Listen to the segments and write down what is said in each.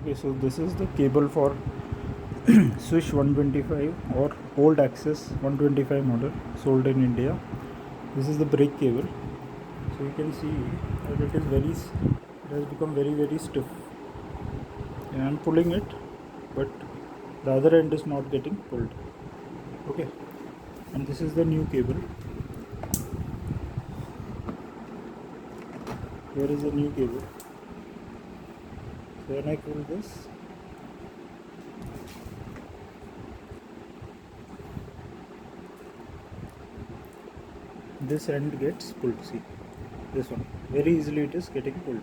Okay, so this is the cable for Swish 125 or old Access 125 model sold in India. This is the brake cable. So you can see that it has become very stiff. And I'm pulling it, but the other end is not getting pulled. Okay, and this is the new cable. Here is the new cable. So when I pull this, this end gets pulled. See, this one very easily it is getting pulled.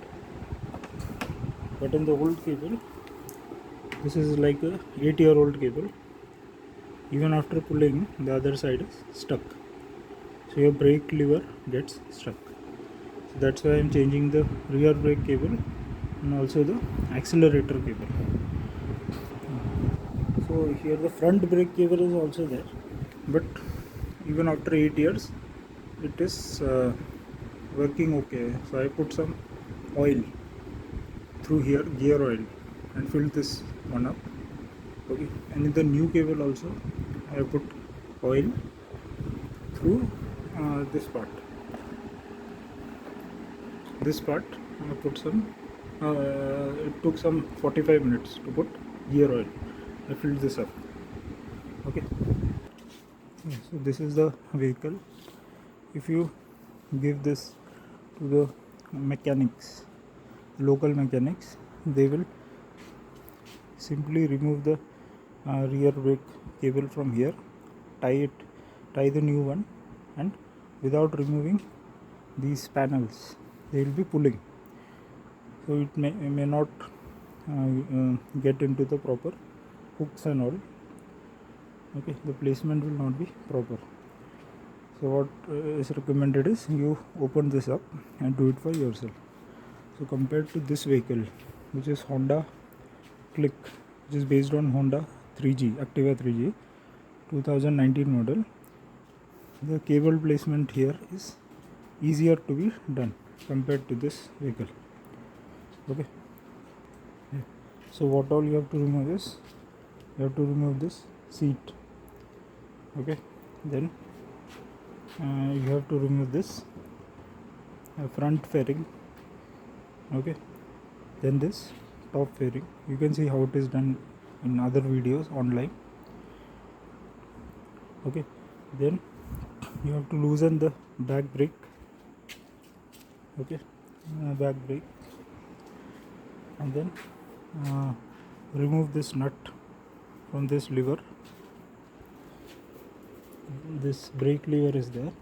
But in the old cable, this is like a 8-year-old cable. Even after pulling, the other side is stuck. So your brake lever gets stuck. So that's why I'm changing the rear brake cable and also the accelerator cable. So here the front brake cable is also there, but even after 8 years, it is working okay. So I put some oil through here, gear oil, and filled this one up. Okay, and in the new cable also I put oil through this part I put some it took some 45 minutes to put gear oil. I filled this up. Okay, so this is the vehicle. If you give this to the mechanics, local mechanics, they will simply remove the rear brake cable from here, tie the new one, and without removing these panels they will be pulling, so it may not get into the proper hooks and all. Okay, the placement will not be proper. So what is recommended is you open this up and do it for yourself. So compared to this vehicle, which is Honda Click, which is based on Honda 3G Activa 3G 2019 model, the cable placement here is easier to be done compared to this vehicle. Okay, so what all you have to remove is, you have to remove this seat. Okay, then you have to remove this front fairing. Okay, then this top fairing. You can see how it is done in other videos online. Okay, then you have to loosen the back brake. Okay, back brake, and then remove this nut from this lever. This brake lever is there.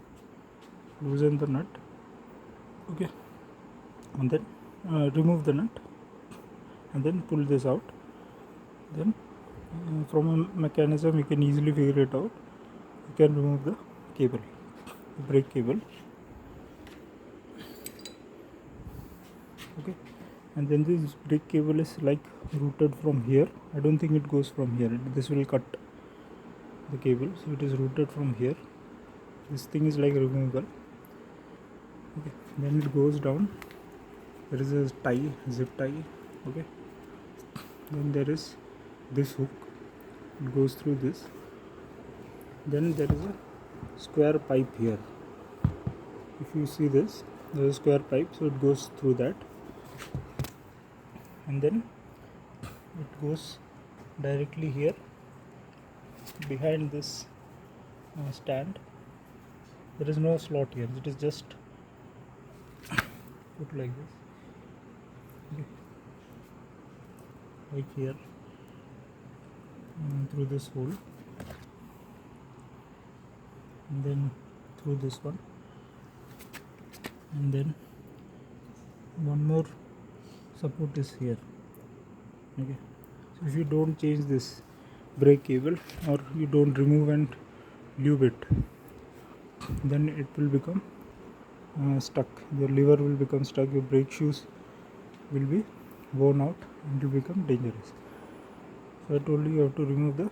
Loosen the nut. Okay, and then remove the nut and then pull this out. Then from a mechanism you can easily figure it out. You can remove the cable, the brake cable. Okay, and then this brake cable is like routed from here. I don't think it goes from here. This will cut the cable, so it is routed from here. This thing is like removable. Okay, then it goes down. There is a tie, zip tie. Okay, then there is this hook. It goes through this. Then there is a square pipe here. If you see this, there is a square pipe, so it goes through that, and then it goes directly here behind this stand. There is no slot here. It is just put like this. Okay. Like here, through this hole, and then through this one, and then one more support is here. Okay, so if you don't change this brake cable, or you don't remove and lube it, then it will become stuck. Your lever will become stuck. Your brake shoes will be worn out and it will become dangerous. So I told you have to remove the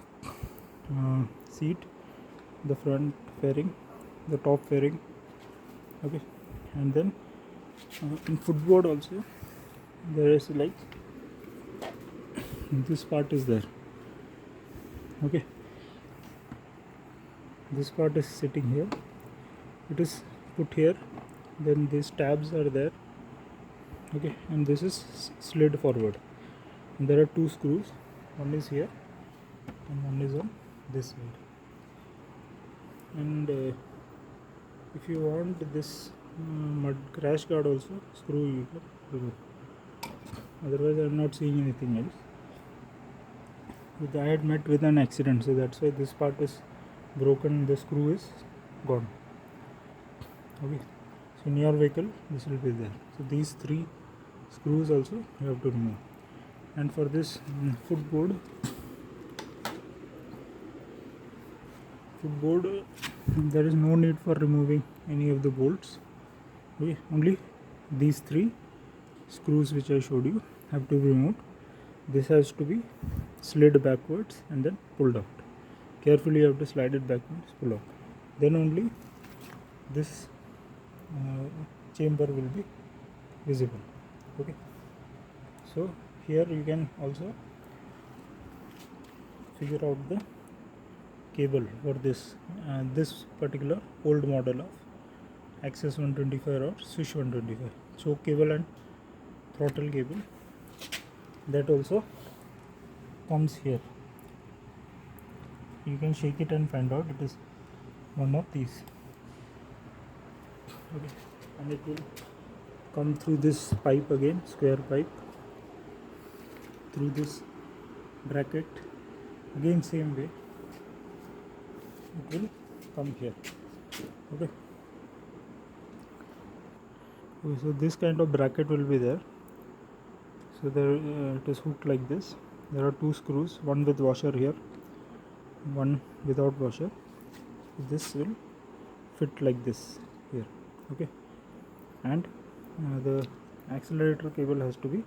seat, the front fairing, the top fairing. Okay, and then in footboard also there is like this part is there. Okay, this part is sitting here, it is put here, then these tabs are there. Okay, and this is slid forward, and there are two screws, one is here and one is on this side. And if you want this mud crash guard also, screw you can remove. Otherwise I am not seeing anything else. I had met with an accident, so that's why this part is broken, the screw is gone. Okay, so in your vehicle this will be there. So these three screws also you have to remove. And for this footboard, there is no need for removing any of the bolts. Okay, only these three screws which I showed you have to be removed. This has to be slid backwards and then pulled out. Carefully you have to slide it backwards, pull out. Then only this chamber will be visible. Okay, so here you can also figure out the cable for this particular old model of Access 125 or Swish 125. Choke cable and throttle cable, that also comes here. You can shake it and find out it is one of these. Okay, and it will come through this pipe again, square pipe, through this bracket, again same way it will come here. Okay, so this kind of bracket will be there. So there it is hooked like this. There are two screws, one with washer here, one without washer. This will fit like this here. Okay, and the accelerator cable has to be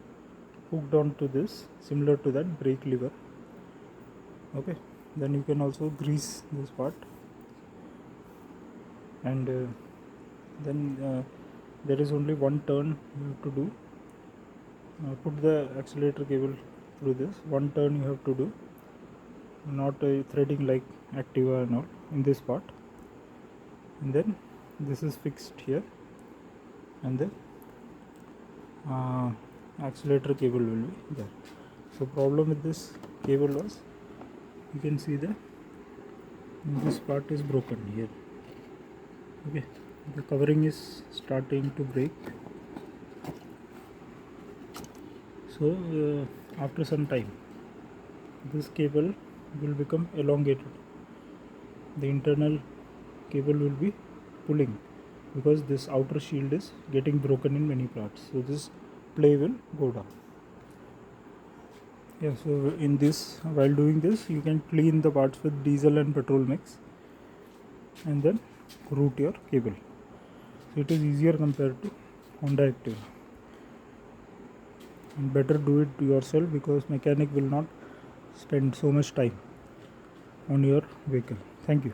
hooked onto this, similar to that brake lever. Okay, then you can also grease this part, and then there is only one turn you have to do. Put the accelerator cable through this, one turn you have to do, not threading like Activa and all in this part, and then this is fixed here, and the accelerator cable will be there. So problem with this cable was, you can see that this part is broken here. Okay, the covering is starting to break. So after some time this cable will become elongated, the internal cable will be pulling, because this outer shield is getting broken in many parts, so this play will go down. Yeah, so in this, while doing this, you can clean the parts with diesel and petrol mix and then route your cable. So it is easier compared to Honda Activa, and better do it yourself, because mechanic will not spend so much time on your vehicle. Thank you.